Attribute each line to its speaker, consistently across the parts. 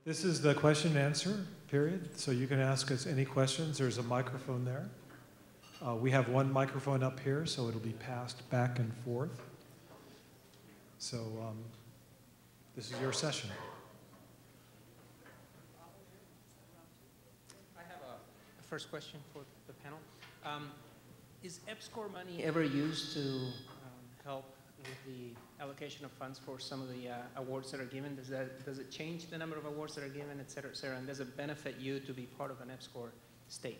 Speaker 1: This is the question and answer period, so you can ask us any questions. There's a microphone there. We have one microphone up here, so it'll be passed back and forth. So this is your session.
Speaker 2: I have a first question for the panel. Is EPSCoR money ever used to help with the allocation of funds for some of the awards that are given? Does it change the number of awards that are given, et cetera, and does it benefit you to be part of an EPSCoR state?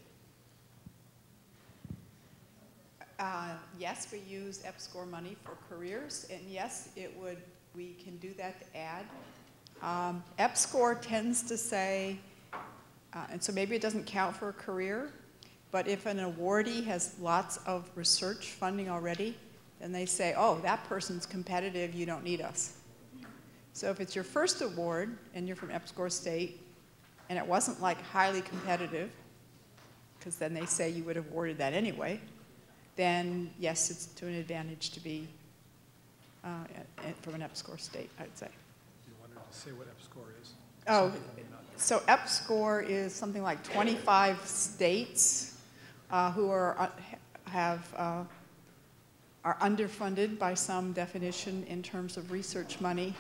Speaker 3: Yes, we use EPSCoR money for careers, and yes, we can do that to add. EPSCoR tends to say, and so maybe it doesn't count for a career, but if an awardee has lots of research funding already, then they say, oh, that person's competitive, you don't need us. So if it's your first award and you're from EPSCoR state, and it wasn't like highly competitive, because then they say you would have awarded that anyway, then yes, it's to an advantage to be from an EPSCoR state, I'd say.
Speaker 1: You wanted to say what EPSCoR is?
Speaker 3: Oh, so EPSCoR is something like 25 states who are underfunded by some definition in terms of research money,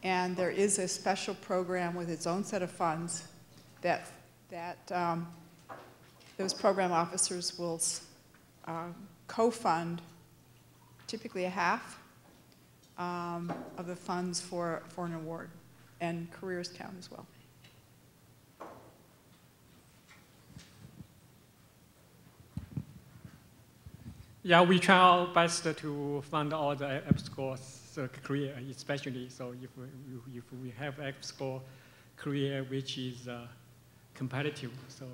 Speaker 3: and there is a special program with its own set of funds that those program officers will co-fund typically a half of the funds for an award, and careers count as well.
Speaker 4: Yeah, we try our best to fund all the EPSCoR career, especially so if we have EPSCoR career which is competitive, so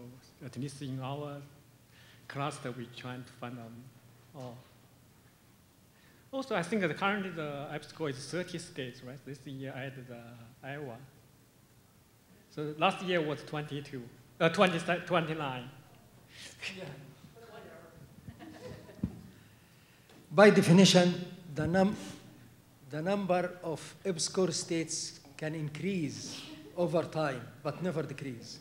Speaker 4: at least in our cluster we try to fund them all. Also, I think that currently the EPSCoR is 30 states, right? This year added Iowa. So last year was 29.
Speaker 5: Yeah. By definition, the number of EPSCoR states can increase over time, but never decrease.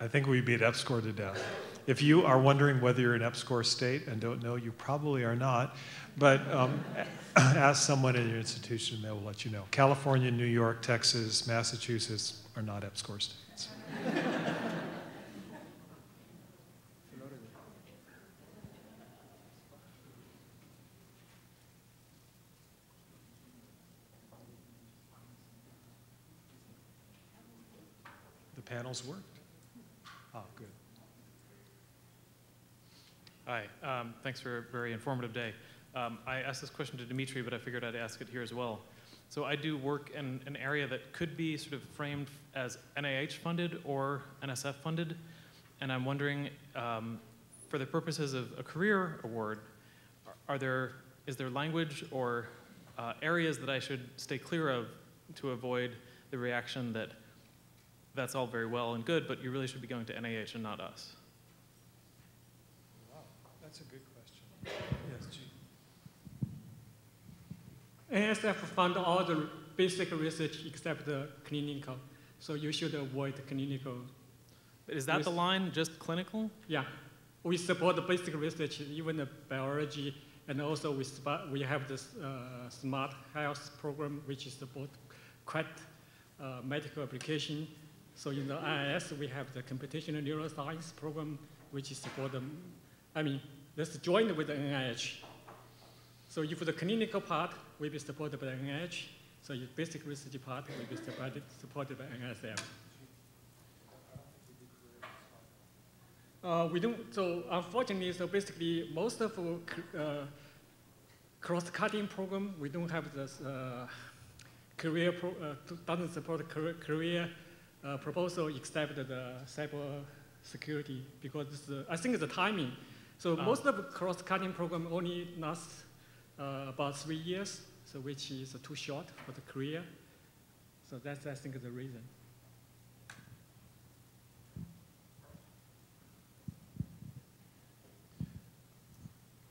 Speaker 1: I think we beat EPSCoR to death. If you are wondering whether you're an EPSCoR state and don't know, you probably are not, but ask someone at your institution and they will let you know. California, New York, Texas, Massachusetts are not EPSCoR states. The panels worked? Oh, good.
Speaker 6: Hi, thanks for a very informative day. I asked this question to Dimitri, but I figured I'd ask it here as well. So I do work in an area that could be sort of framed as NIH funded or NSF funded, and I'm wondering, for the purposes of a career award, is there language or areas that I should stay clear of to avoid the reaction that that's all very well and good, but you really should be going to NIH and not us?
Speaker 1: Wow, that's a good question. Yes, G.
Speaker 4: NSF fund all the basic research except the clinical, so you should avoid the clinical.
Speaker 6: Is that the line, just clinical?
Speaker 4: Yeah, we support the basic research, even the biology, and also we have this smart health program, which is support quite medical application. So in the IIS, we have the computational neuroscience program, which is support them. I mean, that's joined with the NIH. So if the clinical part will be supported by the NIH, so your basic research part will be supported by NSF. We don't, so unfortunately, so basically most of cross-cutting program, we don't have this career, doesn't support career proposal except the cyber security, because I think the timing. So most of the cross-cutting program only lasts about 3 years, so which is too short for the career. So that's, I think, the reason.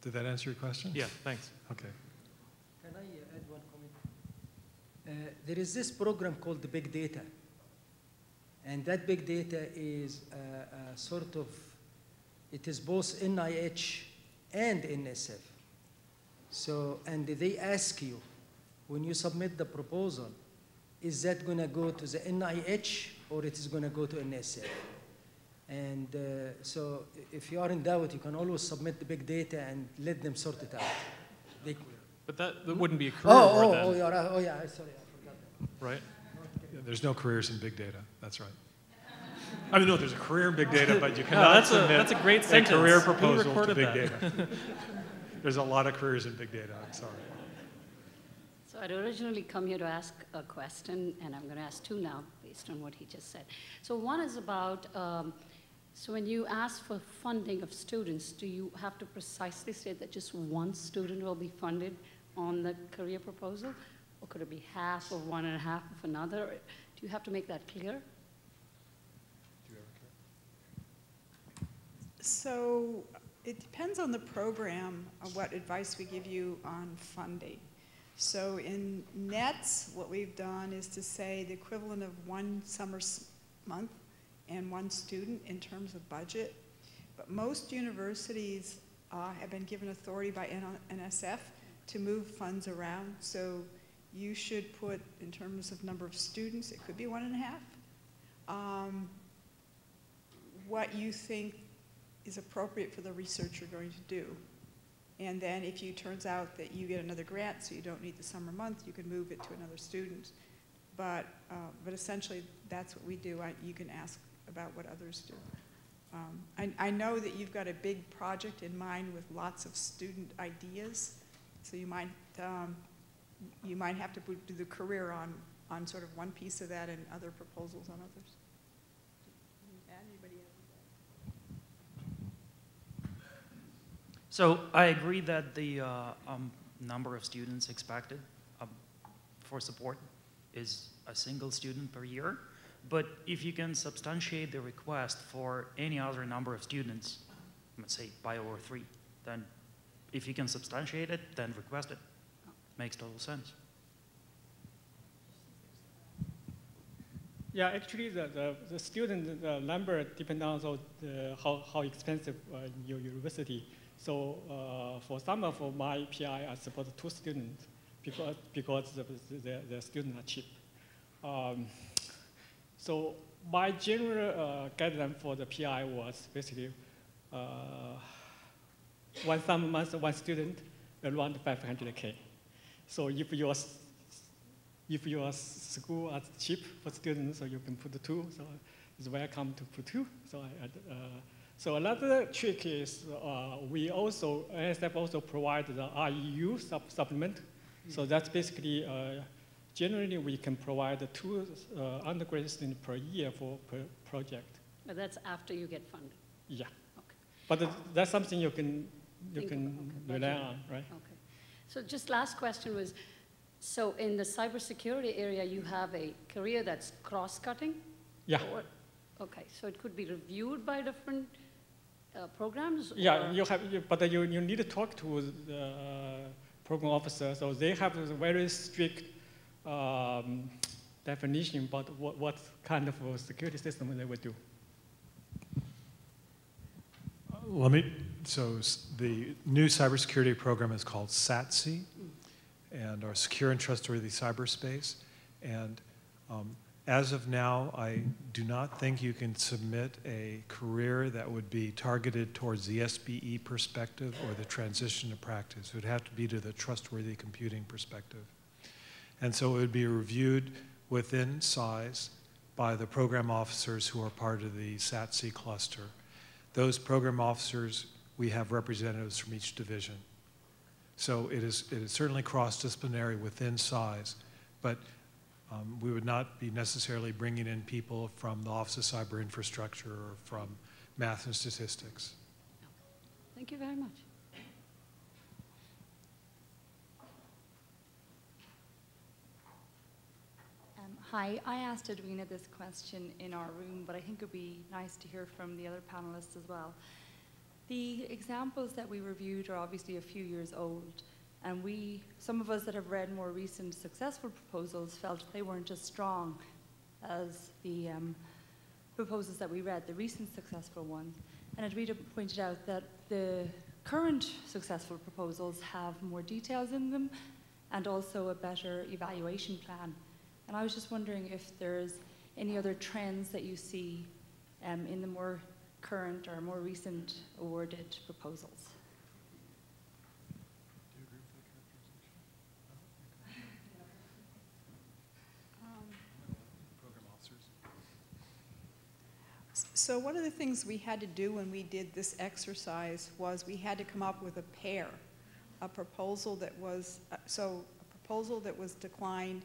Speaker 1: Did that answer your question?
Speaker 6: Yeah, thanks.
Speaker 1: Okay.
Speaker 5: Can I add one comment? there is this program called the Big Data. And that big data is sort of, it is both NIH and NSF. So, and they ask you, when you submit the proposal, is that going to go to the NIH or it is going to go to NSF? And so if you are in doubt, you can always submit the big data and let them sort it out.
Speaker 6: But that wouldn't be a career award then,
Speaker 5: yeah, sorry, I forgot that.
Speaker 6: right?
Speaker 1: Yeah, there's no careers in big data. That's right. I mean, no, there's a career in big data, but you
Speaker 6: No,
Speaker 1: cannot
Speaker 6: that's
Speaker 1: submit
Speaker 6: a great
Speaker 1: a
Speaker 6: sentence.
Speaker 1: career
Speaker 6: Who
Speaker 1: proposal to
Speaker 6: recorded
Speaker 1: big
Speaker 6: that?
Speaker 1: data. There's a lot of careers in big data. I'm sorry.
Speaker 7: So I'd originally come here to ask a question, and I'm going to ask two now, based on what he just said. So one is about, so when you ask for funding of students, do you have to precisely state that just one student will be funded on the career proposal? Or could it be half or 1.5 of another? Do you have to make that clear?
Speaker 3: So it depends on the program, on what advice we give you on funding. So in NETS, what we've done is to say the equivalent of one summer month and one student in terms of budget. But most universities have been given authority by NSF to move funds around. So you should put, in terms of number of students, it could be 1.5. What you think is appropriate for the research you're going to do. And then if it turns out that you get another grant, so you don't need the summer month, you can move it to another student. But essentially, that's what we do. You can ask about what others do. I know that you've got a big project in mind with lots of student ideas, so you might have to do the career on sort of one piece of that and other proposals on others. Anybody else?
Speaker 8: So I agree that the number of students expected for support is a single student per year. But if you can substantiate the request for any other number of students, let's say by over 3, then if you can substantiate it, then request it. Makes total sense.
Speaker 4: Yeah, actually, the student number depends on how expensive your university. So for some of my PI, I support 2 students because the students are cheap. So my general guideline for the PI was basically 1 summer month, 1 student, around 500K. So if your school is cheap for students, so you can put 2. So it's welcome to put 2. So another trick is NSF also provides the REU supplement. So that's basically, generally we can provide 2 undergraduate students per year per project.
Speaker 7: But that's after you get funded.
Speaker 4: Yeah.
Speaker 7: Okay.
Speaker 4: But that's something you can rely on, right?
Speaker 7: Okay. So just last question was, so in the cybersecurity area, you have a career that's cross-cutting?
Speaker 4: Yeah.
Speaker 7: Okay, so it could be reviewed by different programs?
Speaker 4: Yeah, but you need to talk to the program officer. So they have a very strict definition about what kind of a security system they would do.
Speaker 1: So the new cybersecurity program is called SATSI, and our Secure and Trustworthy Cyberspace. And as of now, I do not think you can submit a career that would be targeted towards the SBE perspective or the transition to practice. It would have to be to the trustworthy computing perspective. And so it would be reviewed within CISE by the program officers who are part of the SATSI cluster. Those program officers, we have representatives from each division. So it is certainly cross-disciplinary within CISE, but we would not be necessarily bringing in people from the Office of Cyber Infrastructure or from math and statistics.
Speaker 7: Thank you very much.
Speaker 9: Hi, I asked Edwina this question in our room, but I think it would be nice to hear from the other panelists as well. The examples that we reviewed are obviously a few years old, And some of us that have read more recent successful proposals felt they weren't as strong as the proposals that we read, the recent successful ones. And Adrita pointed out that the current successful proposals have more details in them and also a better evaluation plan. And I was just wondering if there's any other trends that you see in the more current or more recent awarded proposals.
Speaker 1: Do you agree with that characterization? Program officers.
Speaker 3: So one of the things we had to do when we did this exercise was we had to come up with a pair, a proposal that was, a proposal that was declined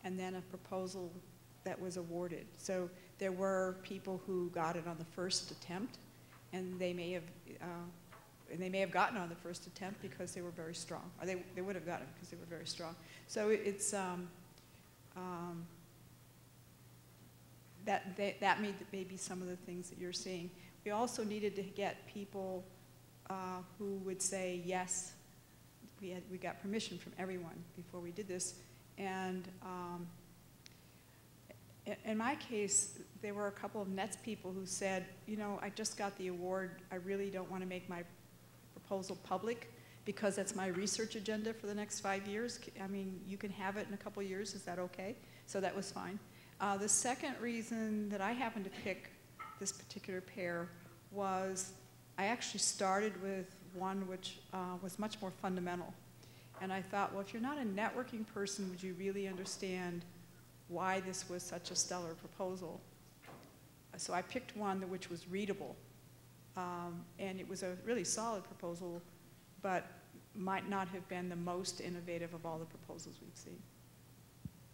Speaker 3: and then a proposal that was awarded. So there were people who got it on the first attempt, and they may have gotten it on the first attempt because they were very strong, or they would have gotten it because they were very strong. So it's that may be some of the things that you're seeing. We also needed to get people who would say yes. We got permission from everyone before we did this, and in my case, there were a couple of NETS people who said, you know, I just got the award. I really don't want to make my proposal public because that's my research agenda for the next 5 years. I mean, you can have it in a couple of years. Is that okay? So that was fine. The second reason that I happened to pick this particular pair was I actually started with one which was much more fundamental. And I thought, well, if you're not a networking person, would you really understand why this was such a stellar proposal? So I picked one which was readable. And it was a really solid proposal, but might not have been the most innovative of all the proposals we've seen.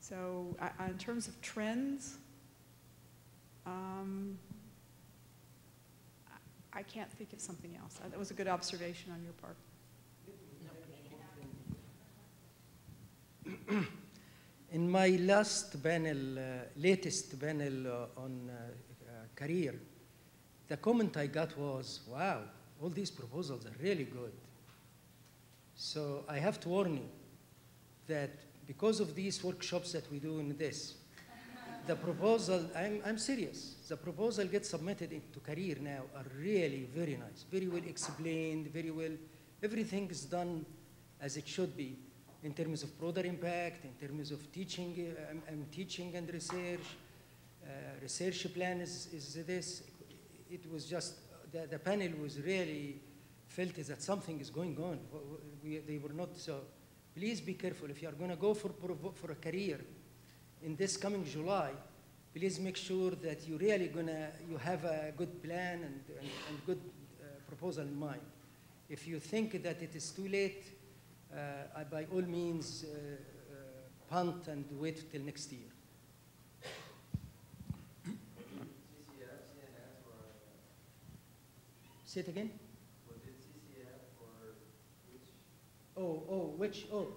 Speaker 3: So in terms of trends, I can't think of something else. That was a good observation on your part.
Speaker 5: In my last panel, latest panel on career, the comment I got was, wow, all these proposals are really good. So I have to warn you that because of these workshops that we do in this, the proposal, I'm serious, the proposal gets submitted into career now are really very nice, very well explained, very well, everything is done as it should be in terms of broader impact, in terms of teaching, teaching and research, research plan is this. It was just, the panel was really felt that something is going on. They were not, so please be careful. If you are going to go for a career in this coming July, please make sure that you really you have a good plan and good proposal in mind. If you think that it is too late, by all means, punt and wait till next year. Say it again? Was it CCF or which? Oh,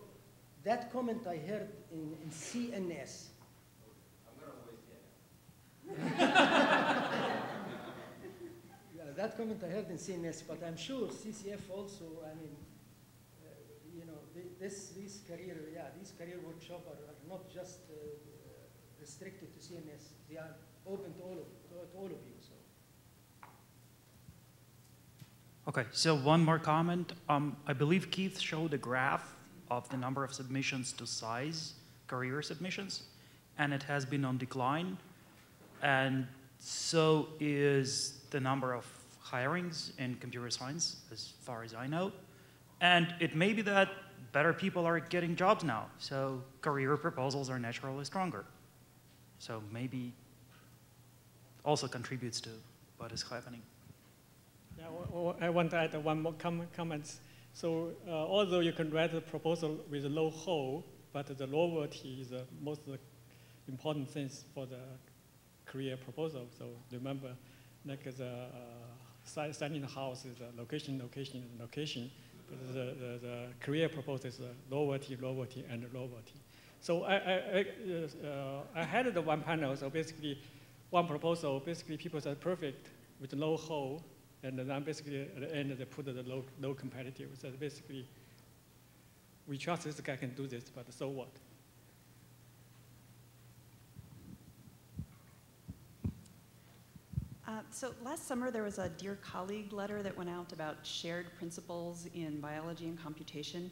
Speaker 5: that comment I heard in CNS. I'm going to wait. Yeah, that comment I heard in CNS, but I'm sure CCF also, I mean, you know, these career workshops are not just restricted to CNS. They are open to all of you. So.
Speaker 8: Okay, so one more comment. I believe Keith showed a graph of the number of submissions to CISE, career submissions, and it has been on decline. And so is the number of hirings in computer science, as far as I know. And it may be that better people are getting jobs now, so career proposals are naturally stronger. So maybe also contributes to what is happening.
Speaker 4: Yeah, I want to add one more comment. So although you can write a proposal with a low whole, but the novelty is the most important thing for the career proposal. So remember, like the signing the house is a location, but the career proposal is novelty, and novelty. So I had the one panel, so basically one proposal, basically people said perfect with low whole, and then basically at the end they put the low competitive. So basically we trust this guy can do this, but so what?
Speaker 10: So last summer, there was a Dear Colleague letter that went out about shared principles in biology and computation.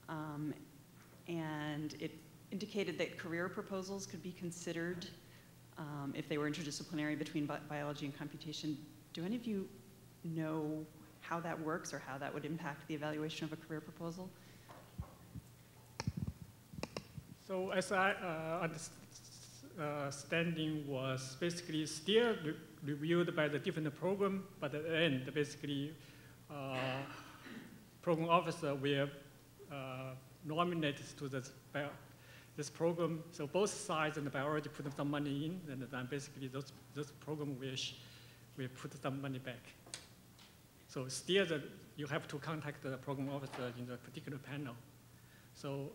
Speaker 10: And it indicated that career proposals could be considered if they were interdisciplinary between biology and computation. Do any of you know how that works or how that would impact the evaluation of a career proposal?
Speaker 4: So as I understanding was basically still reviewed by the different program, but at the end, basically, program officer will nominate to this program. So both sides and the biology put some money in, and then basically those program will put some money back. So still, you have to contact the program officer in the particular panel. So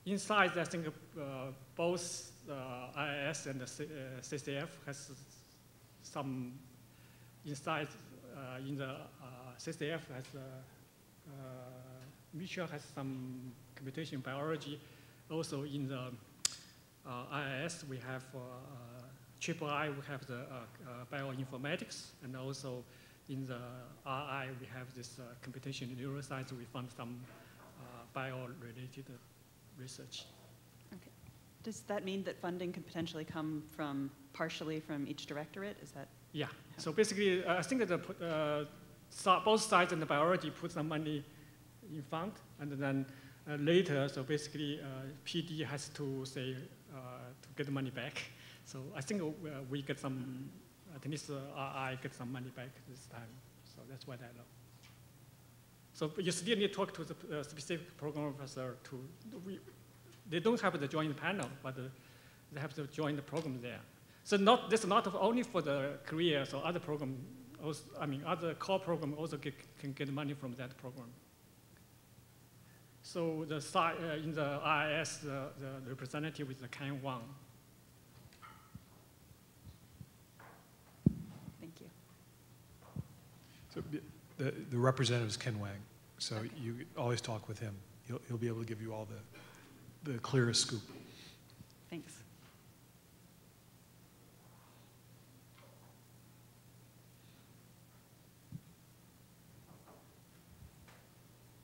Speaker 4: inside, I think both IIS and the CCF has some inside in the CCF has Mutual has some computation biology. Also in the IIS, we have III, we have the bioinformatics, and also in the RI, we have this computation neuroscience. We found some bio-related research.
Speaker 10: Okay. Does that mean that funding could potentially come from partially from each directorate? Is that?
Speaker 4: Yeah. So basically, I think that both sides in the biology put some money in fund, and then later, so basically, PD has to say to get the money back. So I think we get some, at least I get some money back this time. So that's what I know. So you still need to talk to the specific program officer they don't have the joint panel, but they have to join the program there. So this is not only for the career, so other program, also, other core program also can get money from that program. So the in the IIS, the representative is the Ken Wang.
Speaker 10: Thank you.
Speaker 1: So the representative is Ken Wang. So okay. You always talk with him. He'll be able to give you all the clearest scoop.
Speaker 10: Thanks.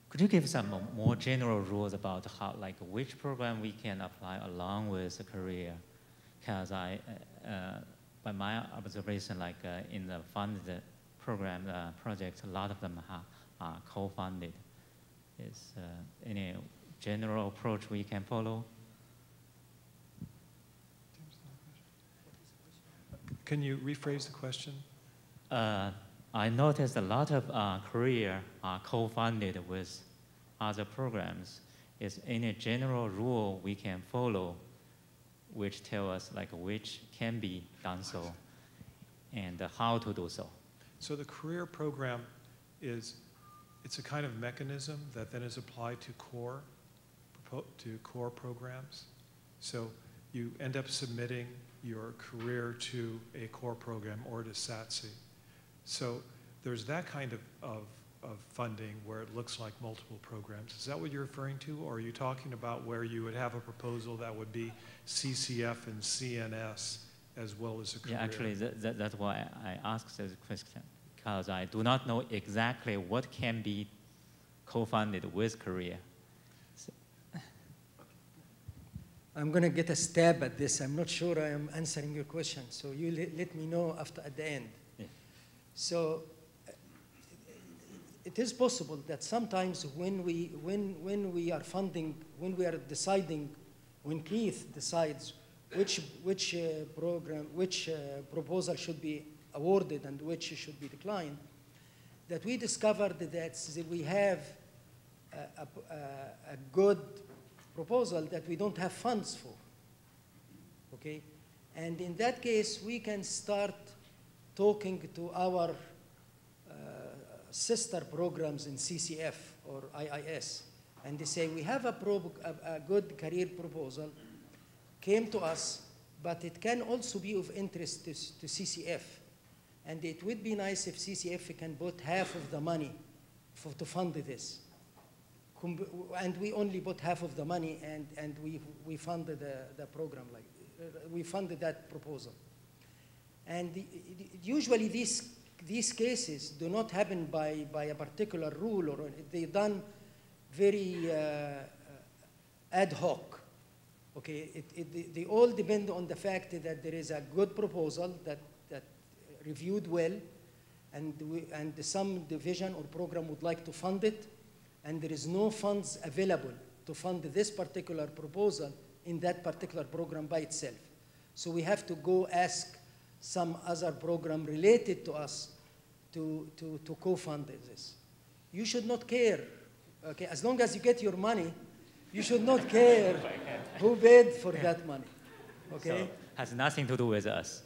Speaker 11: Could you give some more general rules about how, like, which program we can apply along with a career? Because by my observation, like in the funded program projects, a lot of them are co-funded. Is any general approach we can follow?
Speaker 1: Can you rephrase the question?
Speaker 11: I noticed a lot of career are co-funded with other programs. Is any general rule we can follow which tell us like which can be done so and how to do so?
Speaker 1: So the career program it's a kind of mechanism that then is applied to core programs. So you end up submitting your career to a core program or to SATSI. So there's that kind of funding where it looks like multiple programs. Is that what you're referring to? Or are you talking about where you would have a proposal that would be CCF and CNS as well as a career?
Speaker 11: Yeah, actually, that's why I asked this question, because I do not know exactly what can be co-funded with career. So.
Speaker 5: I'm going to get a stab at this. I'm not sure I am answering your question, so you let me know at the end.
Speaker 11: Yeah.
Speaker 5: So it is possible that sometimes when we are funding, when we are deciding, when Keith decides which proposal should be awarded and which should be declined, that we discovered that we have a good proposal that we don't have funds for, okay? And in that case, we can start talking to our sister programs in CCF or IIS, and they say, we have a good career proposal, came to us, but it can also be of interest to CCF. And it would be nice if CCF can put half of the money to fund this. and we only put half of the money, and we funded the program, like we funded that proposal. And usually these cases do not happen by a particular rule, or they're done very ad hoc. Okay, they all depend on the fact that there is a good proposal that reviewed well, and some division or program would like to fund it, and there is no funds available to fund this particular proposal in that particular program by itself. So we have to go ask some other program related to us to co-fund this. You should not care, okay? As long as you get your money, you should not care who paid for that money, okay?
Speaker 11: So has nothing to do with us.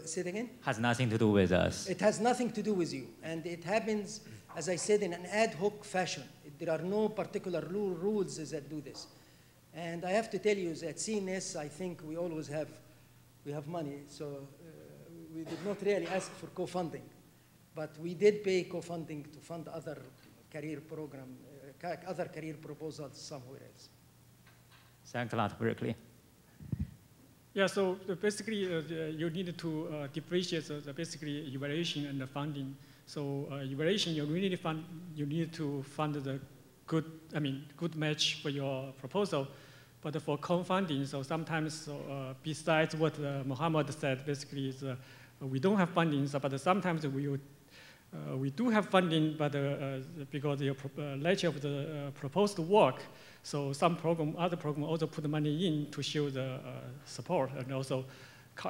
Speaker 5: Say it again?
Speaker 11: Has nothing to do with us.
Speaker 5: It has nothing to do with you. And it happens, as I said, in an ad hoc fashion. There are no particular rules that do this. And I have to tell you that CNS, I think we always have money. So we did not really ask for co-funding. But we did pay co-funding to fund other career program, other career proposals somewhere else.
Speaker 11: Thanks a lot, Berkeley.
Speaker 4: Yeah, so basically you need to differentiate the basically evaluation and the funding. So evaluation, you need to fund the good match for your proposal. But for co-funding, so sometimes besides what Mohammed said, basically is we don't have funding, but sometimes we do have funding, but because the nature of the proposed work, so other program also put the money in to show the support, and also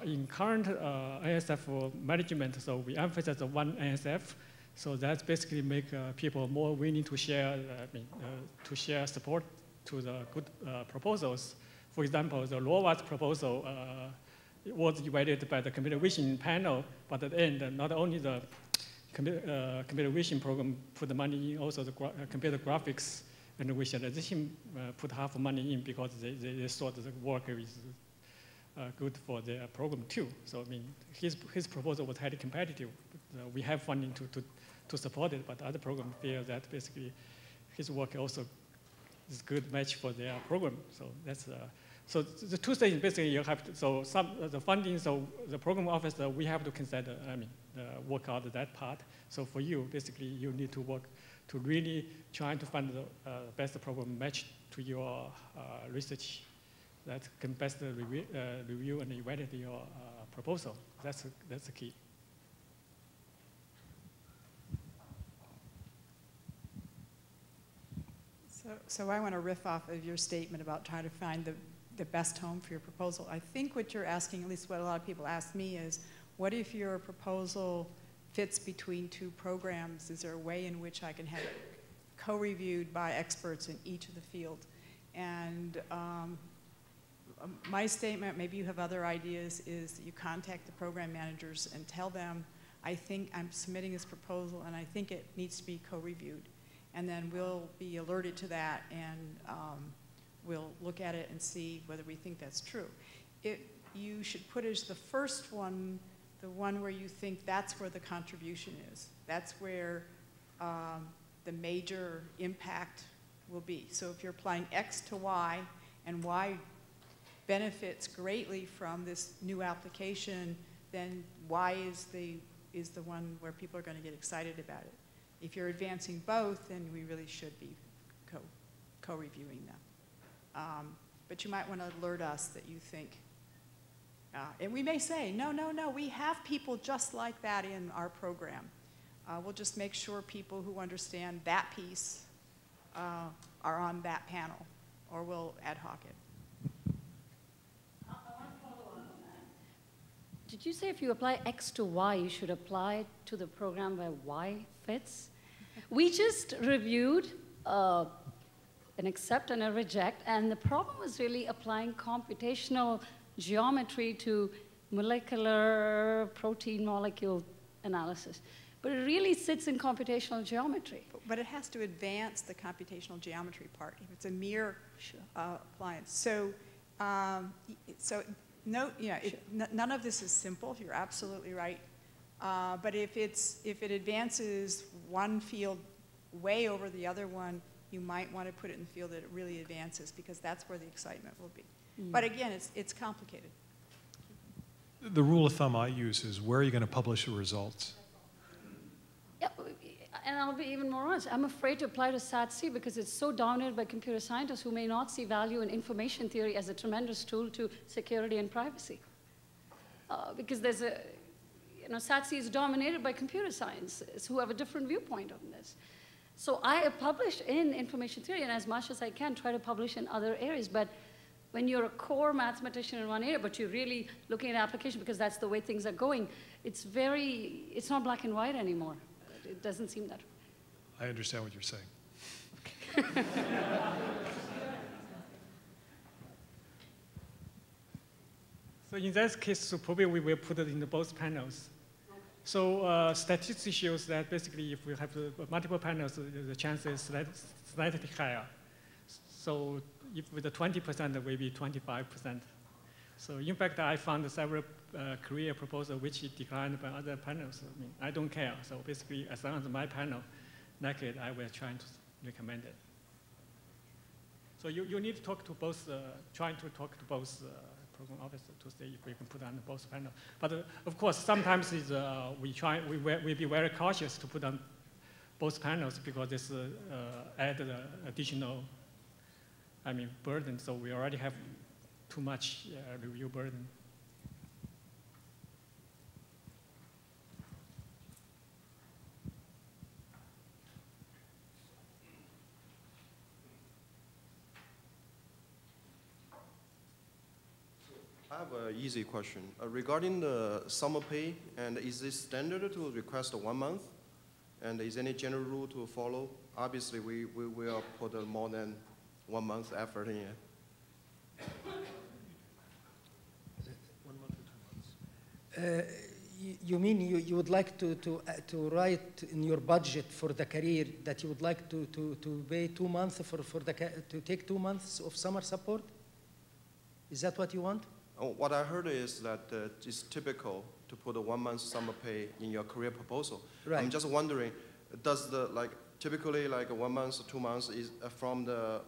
Speaker 4: in current NSF management, so we emphasize the one NSF, so that basically make people more willing to share, to share support to the good proposals. For example, the LOAS proposal was evaluated by the computer vision panel, but at the end, not only the computer vision program put the money in, also the computer graphics and visualization put half the money in because they thought the work is good for their program too. So I mean, his proposal was highly competitive. We have funding to support it, but other programs feel that basically his work also is good match for their program. So that's so the two things basically you have to, so the funding, so the program officer, we have to consider, work out that part. So for you, basically you need to work to really try to find the best program match to your research that can best review and evaluate your proposal. That's the key.
Speaker 3: So I want to riff off of your statement about trying to find the best home for your proposal. I think what you're asking, at least what a lot of people ask me, is what if your proposal fits between two programs? Is there a way in which I can have it co-reviewed by experts in each of the fields? And my statement, maybe you have other ideas, is that you contact the program managers and tell them, I think I'm submitting this proposal and I think it needs to be co-reviewed. And then we'll be alerted to that, and we'll look at it and see whether we think that's true. You should put as the first one, the one where you think that's where the contribution is. That's where the major impact will be. So if you're applying X to Y, and Y benefits greatly from this new application, then Y is the one where people are going to get excited about it. If you're advancing both, then we really should be co-reviewing them. But you might want to alert us that you think, and we may say, no, we have people just like that in our program. We'll just make sure people who understand that piece are on that panel, or we'll ad hoc it.
Speaker 7: Did you say if you apply X to Y, you should apply it to the program where Y fits? We just reviewed an accept and a reject, and the problem was really applying computational geometry to molecular protein molecule analysis. But it really sits in computational geometry.
Speaker 3: But it has to advance the computational geometry part. If it's a mere appliance. So, no, none of this is simple. You're absolutely right. But if it advances one field way over the other one, you might want to put it in the field that it really advances, because that's where the excitement will be. But again, it's complicated.
Speaker 1: The rule of thumb I use is, where are you going to publish the results?
Speaker 7: Yeah, and I'll be even more honest. I'm afraid to apply to SAT-C because it's so dominated by computer scientists who may not see value in information theory as a tremendous tool to security and privacy. Because there's a, SAT-C is dominated by computer scientists who have a different viewpoint on this. So I have published in information theory, and as much as I can, try to publish in other areas. But when you're a core mathematician in one area, but you're really looking at application because that's the way things are going, it's not black and white anymore. It doesn't seem that way.
Speaker 1: I understand what you're saying.
Speaker 4: So in that case, so probably we will put it in both panels. So statistics shows that basically if we have multiple panels, the chance is slightly higher. So if with the 20%, it will be 25%. So in fact, I found several career proposals which declined by other panels. I mean, I don't care. So basically, as long as my panel like it, I will try to recommend it. So you need to talk to both, trying to talk to both program officers to see if we can put on both panels. But of course, sometimes we be very cautious to put on both panels because this add additional, burden. So we already have too much review burden.
Speaker 12: I have an easy question. Regarding the summer pay, and is this standard to request 1 month? And is any general rule to follow? Obviously, we will put more than 1 month effort in it.
Speaker 1: 1 month or 2 months?
Speaker 5: You mean you would like to write in your budget for the career that you would like to pay 2 months to take 2 months of summer support? Is that what you want?
Speaker 12: What I heard is that it's typical to put a 1 month summer pay in your career proposal.
Speaker 5: Right.
Speaker 12: I'm just wondering, does typically 1 month or 2 months is from the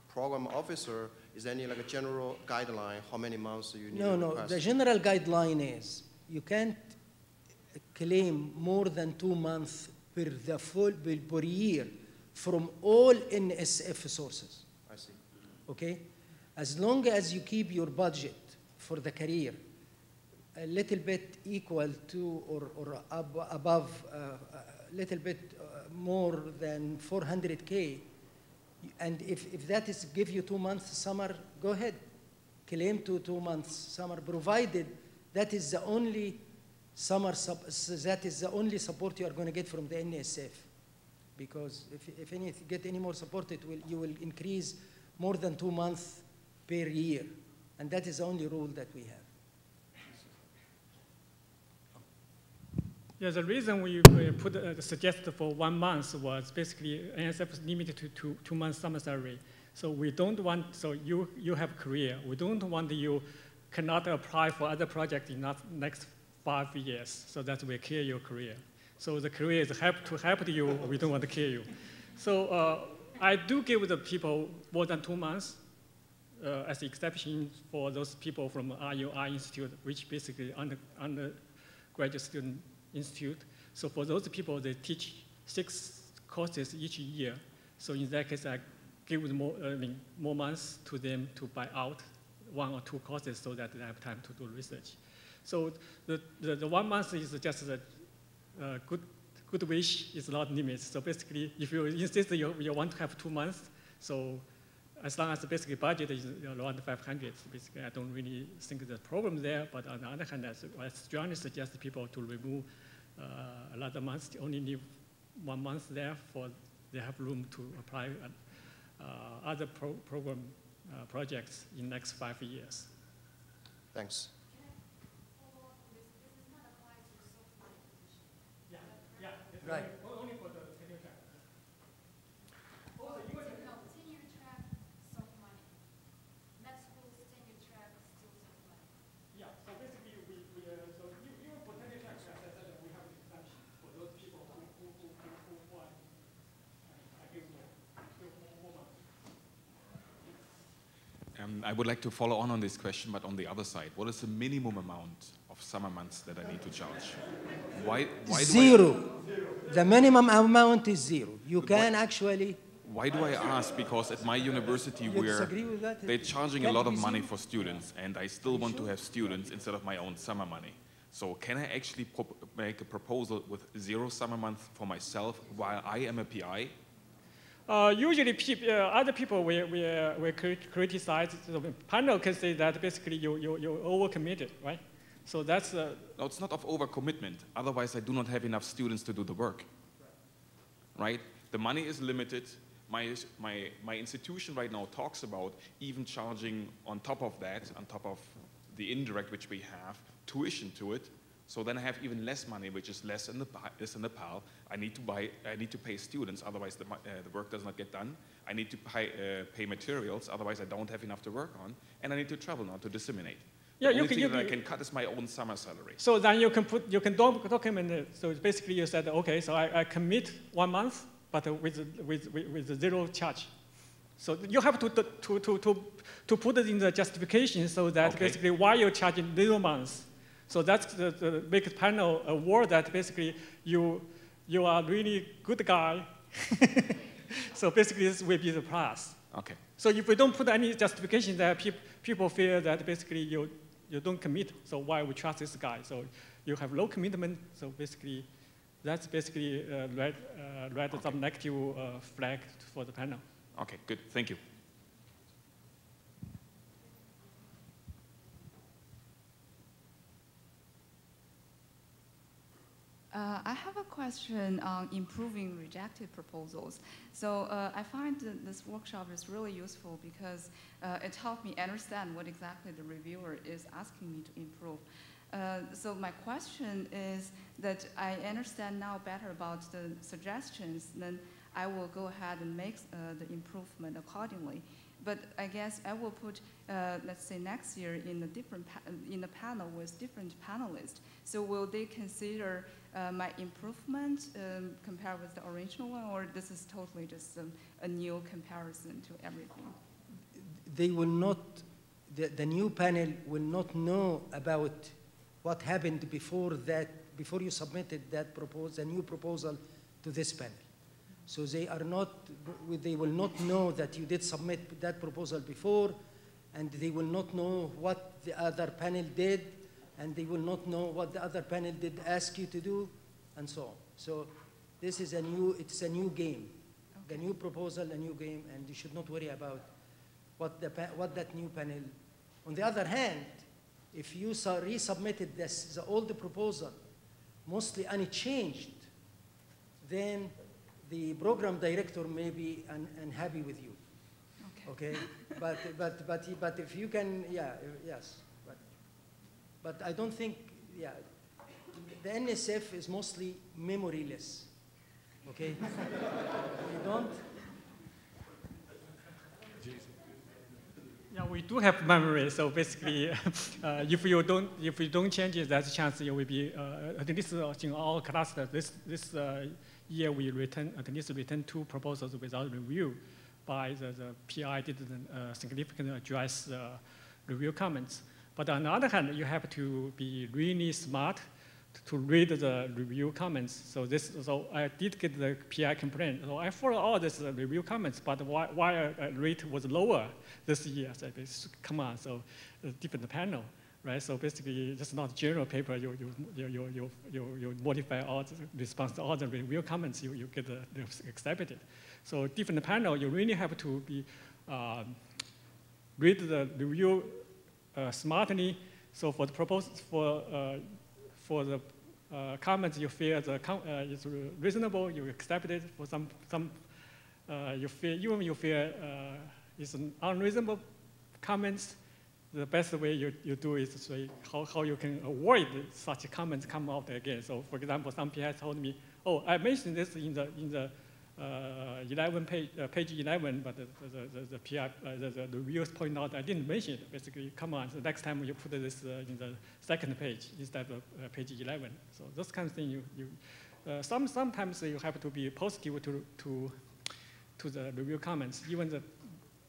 Speaker 12: program officer, is any a general guideline how many months you need to request?
Speaker 5: No, the general guideline is you can't claim more than 2 months per year from all NSF sources.
Speaker 12: I see.
Speaker 5: Okay? As long as you keep your budget for the career a little bit equal to or above a little bit more than 400K, and if that is give you 2 months summer, go ahead, claim 2 months summer, provided that is the only only support you are going to get from the NSF. Because if you get any more support, you will increase more than 2 months per year. And that is the only rule that we have.
Speaker 4: Yeah, the reason we suggested for 1 month was basically NSF is limited to 2 months summer salary. So we don't want, so you have a career. We don't want you cannot apply for other projects in the next 5 years, so that will kill your career. So the career is to help you, we don't want to kill you. So I do give the people more than 2 months as the exception for those people from RUI Institute, which basically undergraduate student institute. So for those people, they teach 6 courses each year. So in that case, I give more months to them to buy out 1 or 2 courses so that they have time to do research. So the 1 month is just a good wish is not limit. So basically, if you insist that you want to have 2 months, so as long as the basic budget is around 500, basically I don't really think there's a problem there. But on the other hand, I strongly suggest people to remove a lot of months, only leave 1 month there for they have room to apply other program projects in the next 5 years.
Speaker 12: Thanks.
Speaker 5: Right.
Speaker 4: Only for the tenure track.
Speaker 13: Tenure track, self money. Med school's tenure track, still self money.
Speaker 4: Yeah, so basically, so even for tenure track, as I said, we have an exception for those people who want, I give more
Speaker 14: I would like to follow on this question, but on the other side, what is the minimum amount of summer months that I need to charge? Why
Speaker 5: zero. The minimum amount is zero. You can actually.
Speaker 14: Why do I ask? Because at my university, they're charging a lot of money for students, and I still want to have students instead of my own summer money. So can I actually make a proposal with 0 summer months for myself while I am a PI?
Speaker 4: Usually, other people will criticize. The panel can say that basically you overcommitted, right? So that's.
Speaker 14: No, it's not of overcommitment. Otherwise, I do not have enough students to do the work. Right? The money is limited. My institution right now talks about even charging on top of that, on top of the indirect which we have, tuition to it. So then I have even less money, which is less in the pile. I need to pay students, otherwise the work does not get done. I need to pay materials, otherwise I don't have enough to work on. And I need to travel now to disseminate.
Speaker 4: Yeah,
Speaker 14: the only thing that I can cut is my own summer salary.
Speaker 4: So then you can document it. So basically you said, okay, so I commit 1 month, but with 0 charge. So you have to put it in the justification so that basically why you're charging 0 months. So that's the big panel award that basically you are really good guy. So basically this will be the price.
Speaker 14: Okay.
Speaker 4: So if we don't put any justification that people feel that basically you don't commit, so why we trust this guy? So you have low commitment, so basically that's basically some negative flag for the panel.
Speaker 14: Okay, good, thank you.
Speaker 9: I have a question on improving rejected proposals. So I find that this workshop is really useful because it helped me understand what exactly the reviewer is asking me to improve. So my question is that I understand now better about the suggestions, then I will go ahead and make the improvement accordingly. But I guess I will put, let's say next year in a panel with different panelists. So will they consider my improvement compared with the original one, or this is totally just a new comparison to everything?
Speaker 5: They will not, the new panel will not know about what happened before you submitted that proposal, a new proposal to this panel. So they will not know that you did submit that proposal before, and they will not know what the other panel did, and they will not know what the other panel did ask you to do, and so on. So this is it's a new game. Okay. The new proposal, a new game, and you should not worry about what that new panel. On the other hand, if you resubmitted the old proposal, mostly unchanged, then the program director may be unhappy with you. Okay. But if you can, yes. But I don't think, the NSF is mostly memoryless. Okay. You don't.
Speaker 4: Yeah, we do have memory. So basically, if you don't change it, there's a chance you will be at least in our cluster. This year we at least return 2 proposals without review, by the PI didn't significantly address the review comments. But on the other hand, you have to be really smart to read the review comments. So I did get the PI complaint. So I followed all these review comments, but why rate was lower this year? So come on, so different panel, right? So basically, it's not general paper. You modify all the response to all the review comments. You get accepted. So different panel, you really have to be read the review smartly. So for the proposals for the comments you feel is reasonable, you accept it. For some you feel it's an unreasonable comments, the best way you do is to say how you can avoid such comments come out again. So for example, some PI told me, oh, I mentioned this in the 11 page 11, but the PI, the reviewers point out I didn't mention it. Basically, come on, so next time you put this in the second page instead of page 11. So those kind of thing sometimes you have to be positive to the review comments, even the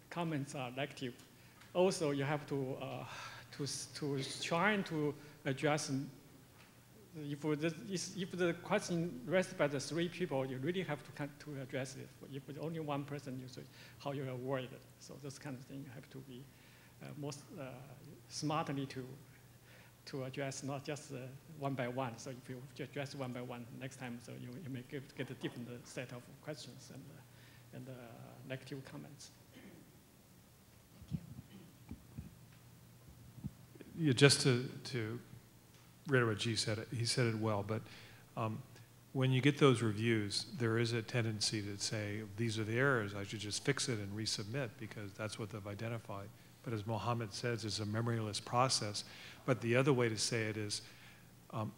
Speaker 4: comments are negative. also you have to try to address. If the question raised by the three people, you really have to address it. If it's only one person, you say how you avoid it. So this kind of thing you have to be most smartly to address, not just one by one. So if you address one by one next time, so you may get a different set of questions and negative comments.
Speaker 1: Yeah, just to reiterate what G said, he said it well, but when you get those reviews, there is a tendency to say, these are the errors, I should just fix it and resubmit because that's what they've identified. But as Mohammed says, it's a memoryless process. But the other way to say it is,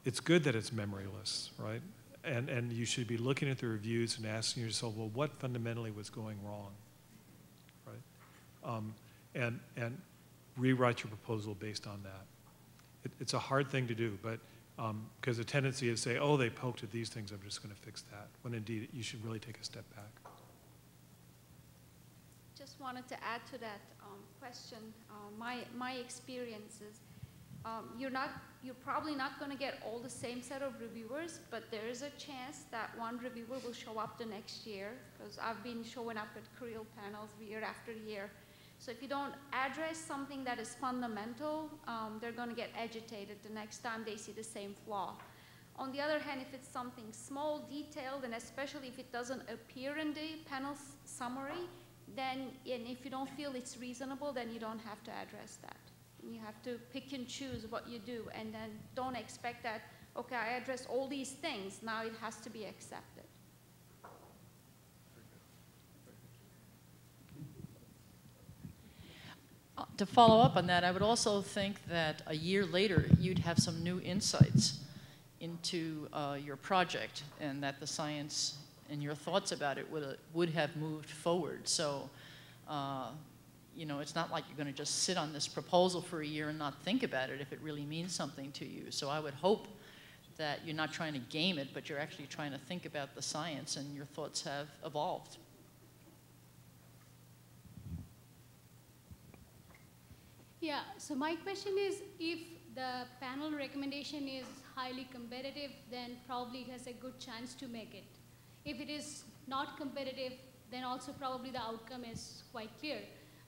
Speaker 1: it's good that it's memoryless, right? And you should be looking at the reviews and asking yourself, well, what fundamentally was going wrong, right? And rewrite your proposal based on that. It's a hard thing to do, but because the tendency is to say, oh, they poked at these things, I'm just going to fix that, when indeed you should really take a step back.
Speaker 13: Just wanted to add to that question. My experiences, you're probably not going to get all the same set of reviewers, but there is a chance that one reviewer will show up the next year, because I've been showing up at career panels year after year. So if you don't address something that is fundamental, they're going to get agitated the next time they see the same flaw. On the other hand, if it's something small, detailed, and especially if it doesn't appear in the panel summary, then, and if you don't feel it's reasonable, then you don't have to address that. You have to pick and choose what you do, and then don't expect that, okay, I addressed all these things, now it has to be accepted.
Speaker 15: To follow up on that, I would also think that a year later, you'd have some new insights into your project, and that the science and your thoughts about it would have moved forward. So, you know, it's not like you're going to just sit on this proposal for a year and not think about it if it really means something to you. So I would hope that you're not trying to game it, but you're actually trying to think about the science, and your thoughts have evolved.
Speaker 16: Yeah, so my question is, if the panel recommendation is highly competitive, then probably it has a good chance to make it. If it is not competitive, then also probably the outcome is quite clear.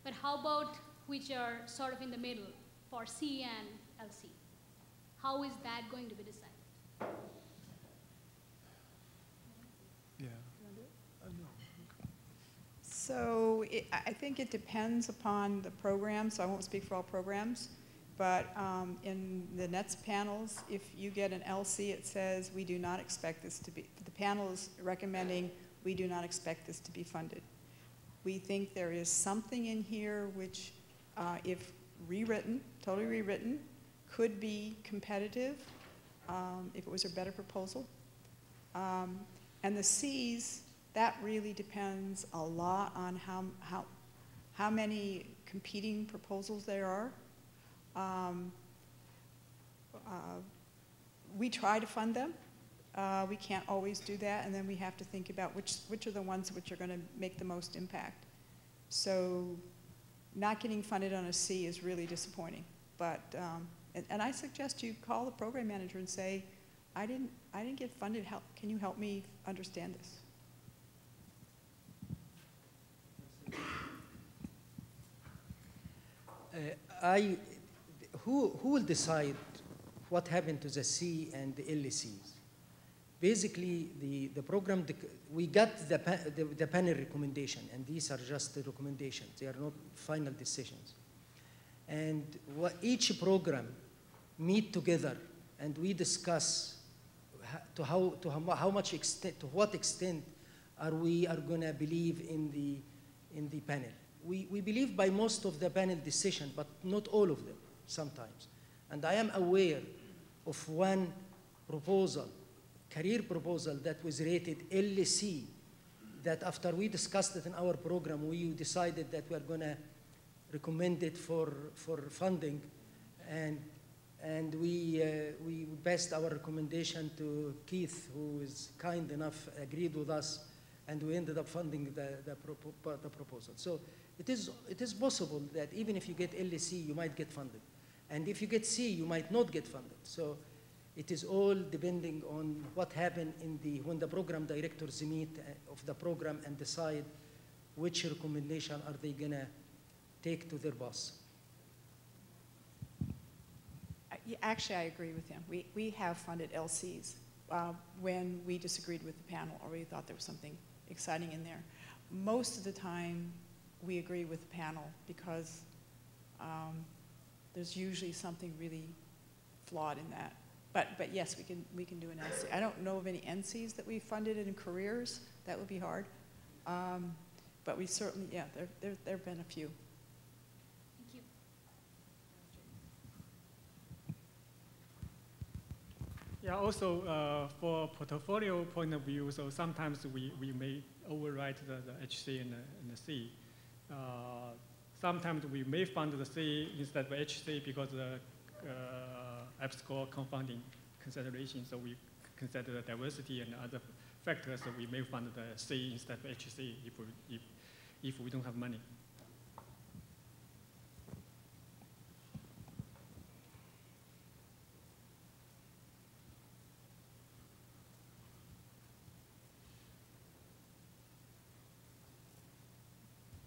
Speaker 16: But how about which are sort of in the middle for C and LC? How is that going to be decided?
Speaker 1: Yeah.
Speaker 3: So I think it depends upon the program, so I won't speak for all programs. But in the NETS panels, if you get an LC, it says we do not expect this to be, the panel is recommending we do not expect this to be funded. We think there is something in here which, if rewritten, totally rewritten, could be competitive if it was a better proposal. And the C's, that really depends a lot on how many competing proposals there are. We try to fund them. We can't always do that, and then we have to think about which are the ones which are going to make the most impact. So not getting funded on a C is really disappointing. But and I suggest you call the program manager and say, I didn't get funded. Can you help me understand this?
Speaker 5: Who will decide what happened to the C and the LCs? Basically, the program, we got the panel recommendation, and these are just the recommendations. They are not final decisions. And each program meet together, and we discuss to what extent we are going to believe in the panel. We believe by most of the panel decision, but not all of them sometimes. And I am aware of one proposal, career proposal, that was rated LC, that after we discussed it in our program, we decided that we are going to recommend it for funding, and we passed our recommendation to Keith, who is kind enough, agreed with us, and we ended up funding the proposal. So it is possible that even if you get LC, you might get funded. And if you get C, you might not get funded. So it is all depending on what happened when the program directors meet of the program and decide which recommendation are they gonna take to their boss.
Speaker 3: Actually, I agree with him. We have funded LCs when we disagreed with the panel or we thought there was something exciting in there. Most of the time, we agree with the panel because there's usually something really flawed in that. But yes, we can do an LC. I don't know of any NCs that we funded in careers. That would be hard. But we certainly, yeah, there have been a few.
Speaker 16: Thank you.
Speaker 4: Yeah, also for portfolio point of view, so sometimes we may overwrite the HC and the C. Sometimes we may fund the C instead of HC because the app score confounding consideration, so we consider the diversity and other factors, so we may fund the C instead of HC if we don't have money.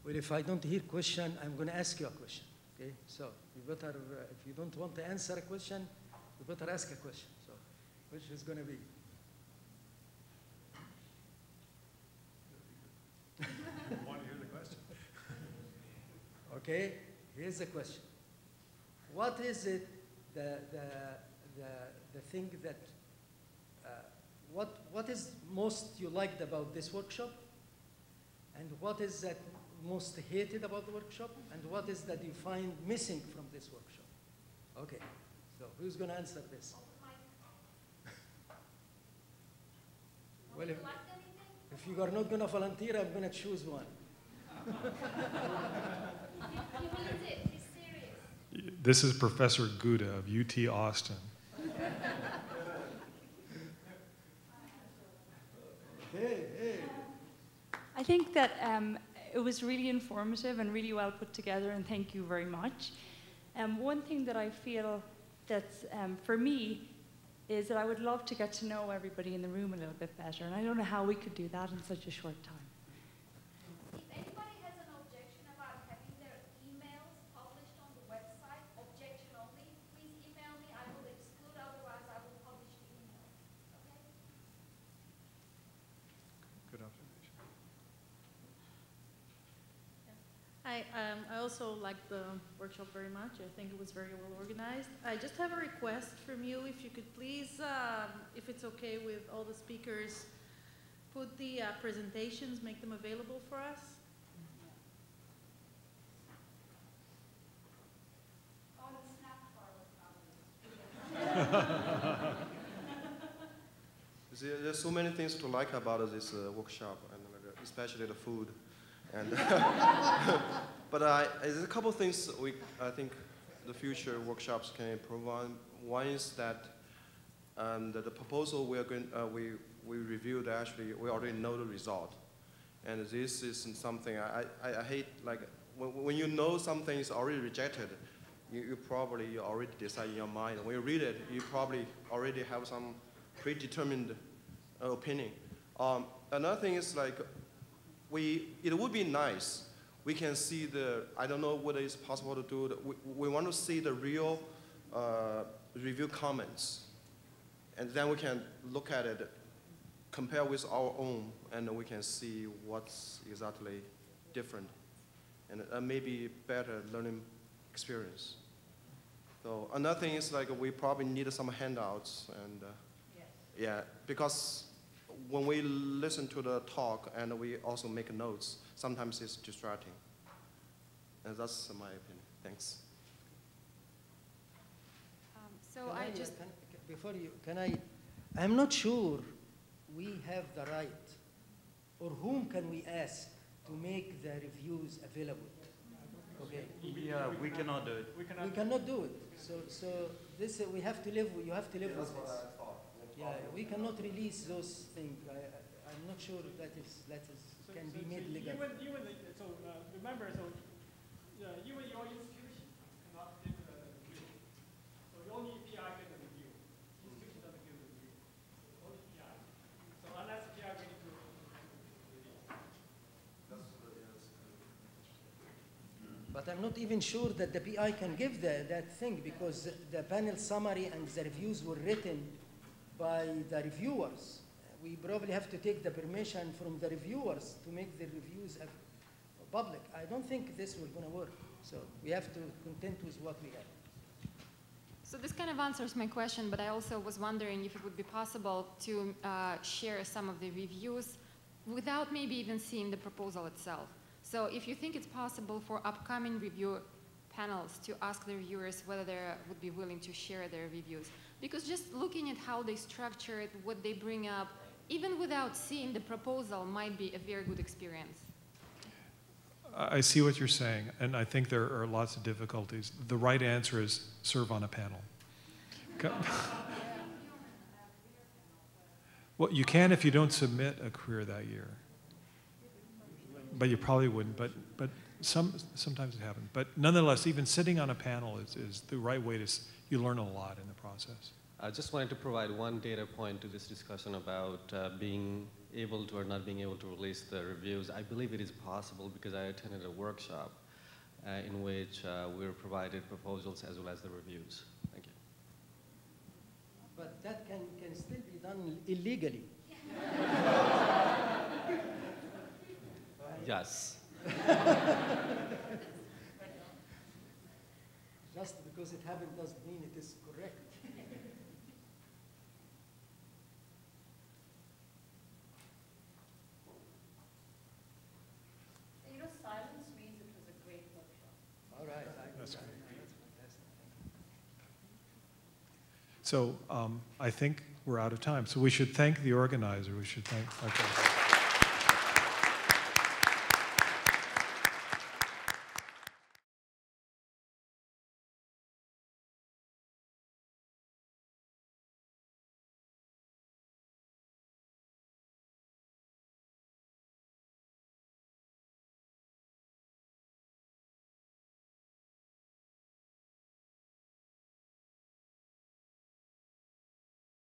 Speaker 5: Well, if I don't hear question, I'm going to ask you a question. Okay, so you better, if you don't want to answer a question, you better ask a question. So, which is going to be?
Speaker 1: I want to hear the question.
Speaker 5: Okay, here's the question. What is it, the thing that, what is most you liked about this workshop? And what is that most hated about the workshop? And what is that you find missing from this workshop? Okay, so who's going to answer this? Well, if you are not going to volunteer, I'm going to choose one.
Speaker 1: This is Professor Gouda of UT Austin.
Speaker 5: Hey.
Speaker 9: I think that it was really informative and really well put together, and thank you very much. One thing that I feel that's, for me, is that I would love to get to know everybody in the room a little bit better, and I don't know how we could do that in such a short time.
Speaker 13: If anybody has an objection about having their emails published on the website, objection only, please email me. I will exclude, otherwise I will publish the email. Okay?
Speaker 1: Good observation.
Speaker 17: I also liked the workshop very much. I think it was very well organized. I just have a request from you, if you could please, if it's okay with all the speakers, put the presentations, make them available for us.
Speaker 12: There's so many things to like about this workshop, and especially the food. And but there's a couple of things I think the future workshops can improve on. One is that the proposal we reviewed, actually we already know the result, and this is something I hate. Like when you know something is already rejected, you probably already decide in your mind. When you read it, you probably already have some predetermined opinion. Another thing is like. It would be nice. We can see I don't know whether it's possible to do, we want to see the real review comments. And then we can look at it, compare with our own, and we can see what's exactly different. And maybe better learning experience. So another thing is like we probably need some handouts. And yeah, because when we listen to the talk and we also make notes, sometimes it's distracting. And that's my opinion. Thanks.
Speaker 5: I'm not sure we have the right, or whom can we ask to make the reviews available? Okay.
Speaker 11: Yeah, we cannot do it.
Speaker 5: We cannot do it. So this you have to live with this. Yeah, we cannot release those things. I I'm not sure if that can be made legal.
Speaker 4: Remember, even your institution cannot give the review. So only PI get the review. Institution doesn't give the review. Only PI. So unless PI ready to review.
Speaker 5: But I'm not even sure that the PI can give that thing, because the panel summary and the reviews were written by the reviewers. We probably have to take the permission from the reviewers to make the reviews public. I don't think this will going to work. So we have to content with what we have.
Speaker 18: So this kind of answers my question, but I also was wondering if it would be possible to share some of the reviews without maybe even seeing the proposal itself. So if you think it's possible for upcoming review panels to ask the reviewers whether they would be willing to share their reviews. Because just looking at how they structure it, what they bring up, even without seeing the proposal, might be a very good experience.
Speaker 1: I see what you're saying, and I think there are lots of difficulties. The right answer is serve on a panel. Well, you can if you don't submit a career that year. But you probably wouldn't, but sometimes it happens. But nonetheless, even sitting on a panel is the right way to, you learn a lot in the process.
Speaker 19: I just wanted to provide one data point to this discussion about being able to or not being able to release the reviews. I believe it is possible because I attended a workshop in which we were provided proposals as well as the reviews. Thank you.
Speaker 5: But that can still be done illegally.
Speaker 19: Yes.
Speaker 5: Just because it happened doesn't mean it is correct.
Speaker 7: Silence means it was a great workshop.
Speaker 5: All right.
Speaker 1: That's great. So I think we're out of time. So we should thank the organizer. We should thank. Okay.